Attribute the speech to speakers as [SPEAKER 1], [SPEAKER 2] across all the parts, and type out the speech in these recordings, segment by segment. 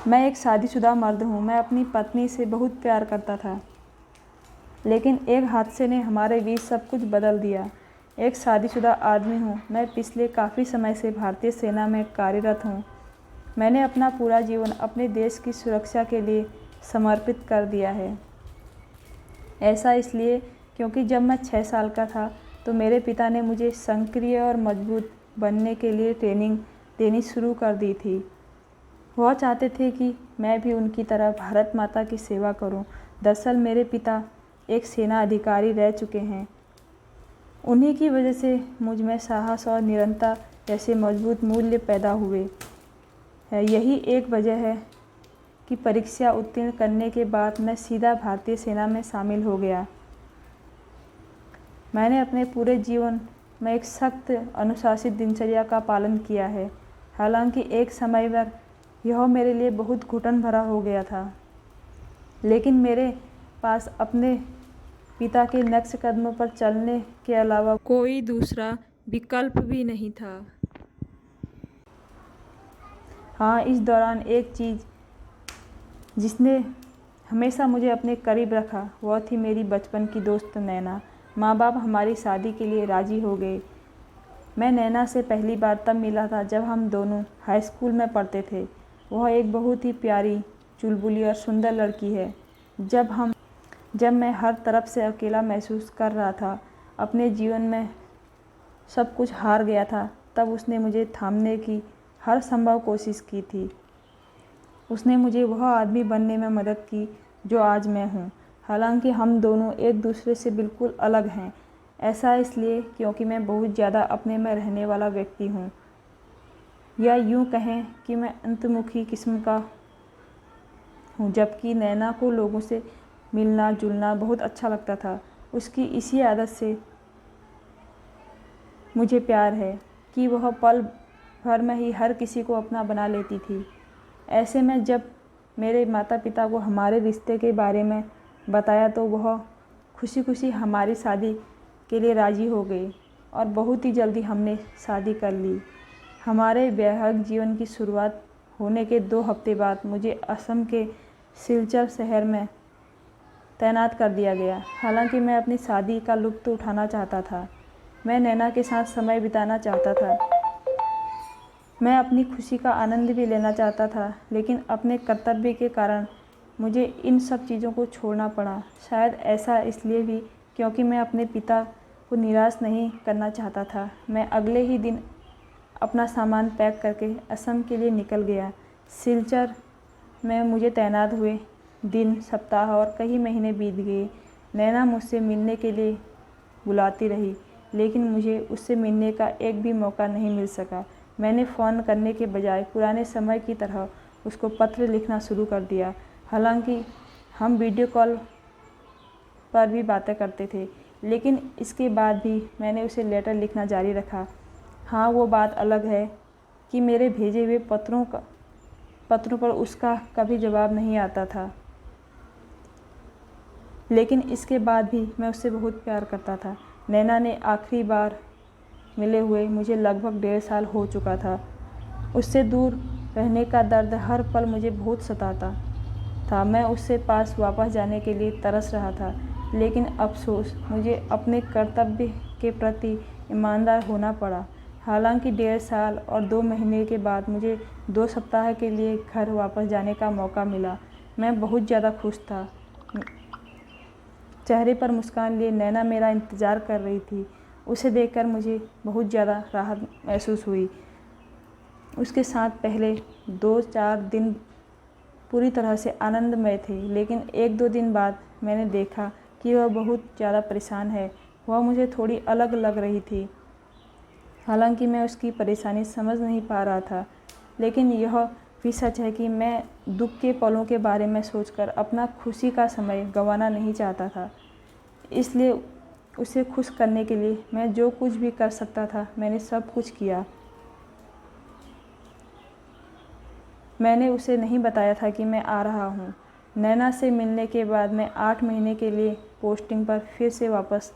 [SPEAKER 1] मैं एक शादीशुदा मर्द हूँ। मैं अपनी पत्नी से बहुत प्यार करता था, लेकिन एक हादसे ने हमारे बीच सब कुछ बदल दिया। एक शादीशुदा आदमी हूँ। मैं पिछले काफ़ी समय से भारतीय सेना में कार्यरत हूँ। मैंने अपना पूरा जीवन अपने देश की सुरक्षा के लिए समर्पित कर दिया है। ऐसा इसलिए क्योंकि जब मैं 6 साल का था तो मेरे पिता ने मुझे सक्रिय और मजबूत बनने के लिए ट्रेनिंग देनी शुरू कर दी थी। वह चाहते थे कि मैं भी उनकी तरह भारत माता की सेवा करूं। दरअसल मेरे पिता एक सेना अधिकारी रह चुके हैं। उन्हीं की वजह से मुझ में साहस और निरंतरता जैसे मजबूत मूल्य पैदा हुए हैं। यही एक वजह है कि परीक्षा उत्तीर्ण करने के बाद मैं सीधा भारतीय सेना में शामिल हो गया। मैंने अपने पूरे जीवन में एक सख्त अनुशासित दिनचर्या का पालन किया है। हालांकि एक समय पर यह मेरे लिए बहुत घुटन भरा हो गया था, लेकिन मेरे पास अपने पिता के नक्श कदमों पर चलने के अलावा कोई दूसरा विकल्प भी नहीं था। हाँ, इस दौरान एक चीज़ जिसने हमेशा मुझे अपने करीब रखा वह थी मेरी बचपन की दोस्त नैना। माँ बाप हमारी शादी के लिए राज़ी हो गए। मैं नैना से पहली बार तब मिला था जब हम दोनों हाई स्कूल में पढ़ते थे। वह एक बहुत ही प्यारी, चुलबुली और सुंदर लड़की है। जब मैं हर तरफ से अकेला महसूस कर रहा था, अपने जीवन में सब कुछ हार गया था, तब उसने मुझे थामने की हर संभव कोशिश की थी। उसने मुझे वह आदमी बनने में मदद की जो आज मैं हूँ। हालांकि हम दोनों एक दूसरे से बिल्कुल अलग हैं। ऐसा इसलिए क्योंकि मैं बहुत ज़्यादा अपने में रहने वाला व्यक्ति हूँ, या यूँ कहें कि मैं अंतर्मुखी किस्म का हूँ, जबकि नैना को लोगों से मिलना जुलना बहुत अच्छा लगता था। उसकी इसी आदत से मुझे प्यार है कि वह पल भर में ही हर किसी को अपना बना लेती थी। ऐसे में जब मेरे माता पिता को हमारे रिश्ते के बारे में बताया तो वह खुशी खुशी हमारी शादी के लिए राज़ी हो गई और बहुत ही जल्दी हमने शादी कर ली। हमारे वैवाहिक जीवन की शुरुआत होने के 2 हफ्ते बाद मुझे असम के सिलचर शहर में तैनात कर दिया गया। हालांकि मैं अपनी शादी का लुत्फ़ उठाना चाहता था। मैं नैना के साथ समय बिताना चाहता था। मैं अपनी खुशी का आनंद भी लेना चाहता था, लेकिन अपने कर्तव्य के कारण मुझे इन सब चीज़ों को छोड़ना पड़ा। शायद ऐसा इसलिए भी क्योंकि मैं अपने पिता को निराश नहीं करना चाहता था। मैं अगले ही दिन अपना सामान पैक करके असम के लिए निकल गया। सिलचर में मुझे तैनात हुए दिन, सप्ताह और कई महीने बीत गए। नैना मुझसे मिलने के लिए बुलाती रही, लेकिन मुझे उससे मिलने का एक भी मौका नहीं मिल सका। मैंने फ़ोन करने के बजाय पुराने समय की तरह उसको पत्र लिखना शुरू कर दिया। हालांकि हम वीडियो कॉल पर भी बातें करते थे, लेकिन इसके बाद भी मैंने उसे लेटर लिखना जारी रखा। हाँ, वो बात अलग है कि मेरे भेजे हुए पत्रों पर उसका कभी जवाब नहीं आता था, लेकिन इसके बाद भी मैं उससे बहुत प्यार करता था। नैना ने आखिरी बार मिले हुए मुझे लगभग 1.5 साल हो चुका था। उससे दूर रहने का दर्द हर पल मुझे बहुत सताता था। मैं उससे पास वापस जाने के लिए तरस रहा था, लेकिन अफसोस मुझे अपने कर्तव्य के प्रति ईमानदार होना पड़ा। हालांकि 1.5 साल और 2 महीने के बाद मुझे 2 सप्ताह के लिए घर वापस जाने का मौका मिला। मैं बहुत ज़्यादा खुश था। चेहरे पर मुस्कान लिए नैना मेरा इंतज़ार कर रही थी। उसे देखकर मुझे बहुत ज़्यादा राहत महसूस हुई। उसके साथ पहले 2-4 दिन पूरी तरह से आनंदमय थे, लेकिन 1-2 दिन बाद मैंने देखा कि वह बहुत ज़्यादा परेशान है। वह मुझे थोड़ी अलग लग रही थी। हालांकि मैं उसकी परेशानी समझ नहीं पा रहा था, लेकिन यह भी सच है कि मैं दुख के पलों के बारे में सोचकर अपना खुशी का समय गंवाना नहीं चाहता था। इसलिए उसे खुश करने के लिए मैं जो कुछ भी कर सकता था, मैंने सब कुछ किया। मैंने उसे नहीं बताया था कि मैं आ रहा हूँ। नैना से मिलने के बाद मैं 8 महीने के लिए पोस्टिंग पर फिर से वापस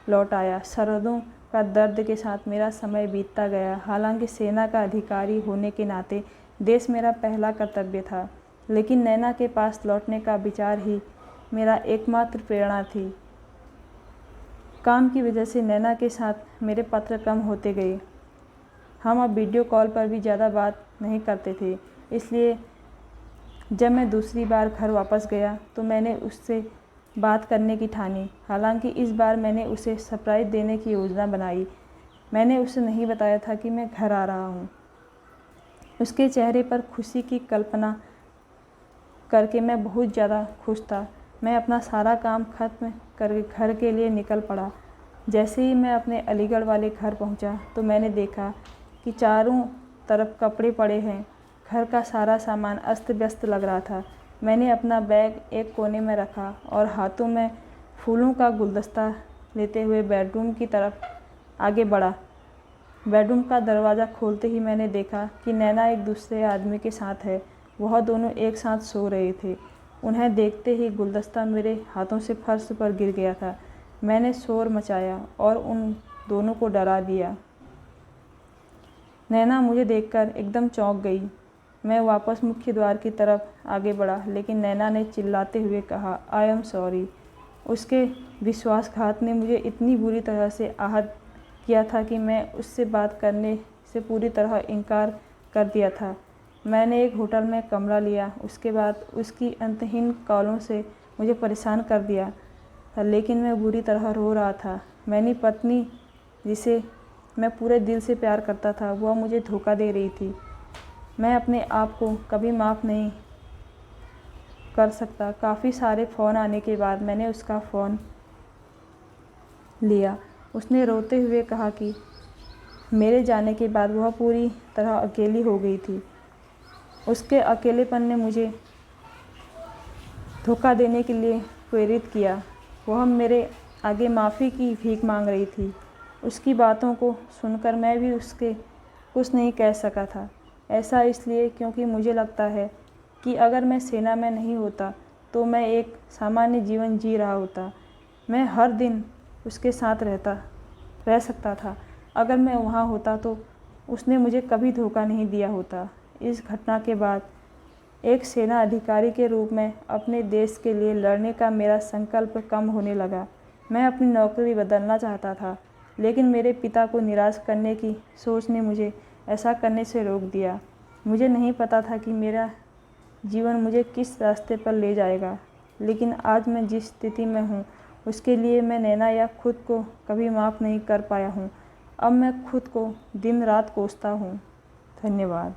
[SPEAKER 1] लौट आया। सरहदों का दर्द के साथ मेरा समय बीतता गया। हालांकि सेना का अधिकारी होने के नाते देश मेरा पहला कर्तव्य था, लेकिन नैना के पास लौटने का विचार ही मेरा एकमात्र प्रेरणा थी। काम की वजह से नैना के साथ मेरे पत्र कम होते गए। हम अब वीडियो कॉल पर भी ज़्यादा बात नहीं करते थे, इसलिए जब मैं दूसरी बार घर वापस गया तो मैंने उससे बात करने की ठानी। हालांकि इस बार मैंने उसे सरप्राइज़ देने की योजना बनाई। मैंने उसे नहीं बताया था कि मैं घर आ रहा हूँ। उसके चेहरे पर खुशी की कल्पना करके मैं बहुत ज़्यादा खुश था। मैं अपना सारा काम खत्म करके घर के लिए निकल पड़ा। जैसे ही मैं अपने अलीगढ़ वाले घर पहुंचा तो मैंने देखा कि चारों तरफ कपड़े पड़े हैं। घर का सारा सामान अस्त व्यस्त लग रहा था। मैंने अपना बैग एक कोने में रखा और हाथों में फूलों का गुलदस्ता लेते हुए बेडरूम की तरफ आगे बढ़ा। बेडरूम का दरवाज़ा खोलते ही मैंने देखा कि नैना एक दूसरे आदमी के साथ है। वह दोनों एक साथ सो रहे थे। उन्हें देखते ही गुलदस्ता मेरे हाथों से फर्श पर गिर गया था। मैंने शोर मचाया और उन दोनों को डरा दिया। नैना मुझे देखकर एकदम चौंक गई। मैं वापस मुख्य द्वार की तरफ आगे बढ़ा, लेकिन नैना ने चिल्लाते हुए कहा, आई एम सॉरी। उसके विश्वासघात ने मुझे इतनी बुरी तरह से आहत किया था कि मैं उससे बात करने से पूरी तरह इनकार कर दिया था। मैंने एक होटल में कमरा लिया। उसके बाद उसकी अंतहीन कॉलों से मुझे परेशान कर दिया था, लेकिन मैं बुरी तरह रो रहा था। मेरी पत्नी, जिसे मैं पूरे दिल से प्यार करता था, वह मुझे धोखा दे रही थी। मैं अपने आप को कभी माफ़ नहीं कर सकता। काफ़ी सारे फ़ोन आने के बाद मैंने उसका फ़ोन लिया। उसने रोते हुए कहा कि मेरे जाने के बाद वह पूरी तरह अकेली हो गई थी। उसके अकेलेपन ने मुझे धोखा देने के लिए प्रेरित किया। वह मेरे आगे माफ़ी की भीख मांग रही थी। उसकी बातों को सुनकर मैं भी उसके कुछ नहीं कह सका था। ऐसा इसलिए क्योंकि मुझे लगता है कि अगर मैं सेना में नहीं होता तो मैं एक सामान्य जीवन जी रहा होता। मैं हर दिन उसके साथ रह सकता था। अगर मैं वहाँ होता तो उसने मुझे कभी धोखा नहीं दिया होता। इस घटना के बाद एक सेना अधिकारी के रूप में अपने देश के लिए लड़ने का मेरा संकल्प कम होने लगा। मैं अपनी नौकरी बदलना चाहता था, लेकिन मेरे पिता को निराश करने की सोच ने मुझे ऐसा करने से रोक दिया। मुझे नहीं पता था कि मेरा जीवन मुझे किस रास्ते पर ले जाएगा, लेकिन आज मैं जिस स्थिति में हूँ उसके लिए मैं नैना या खुद को कभी माफ़ नहीं कर पाया हूँ। अब मैं खुद को दिन रात कोसता हूँ। धन्यवाद।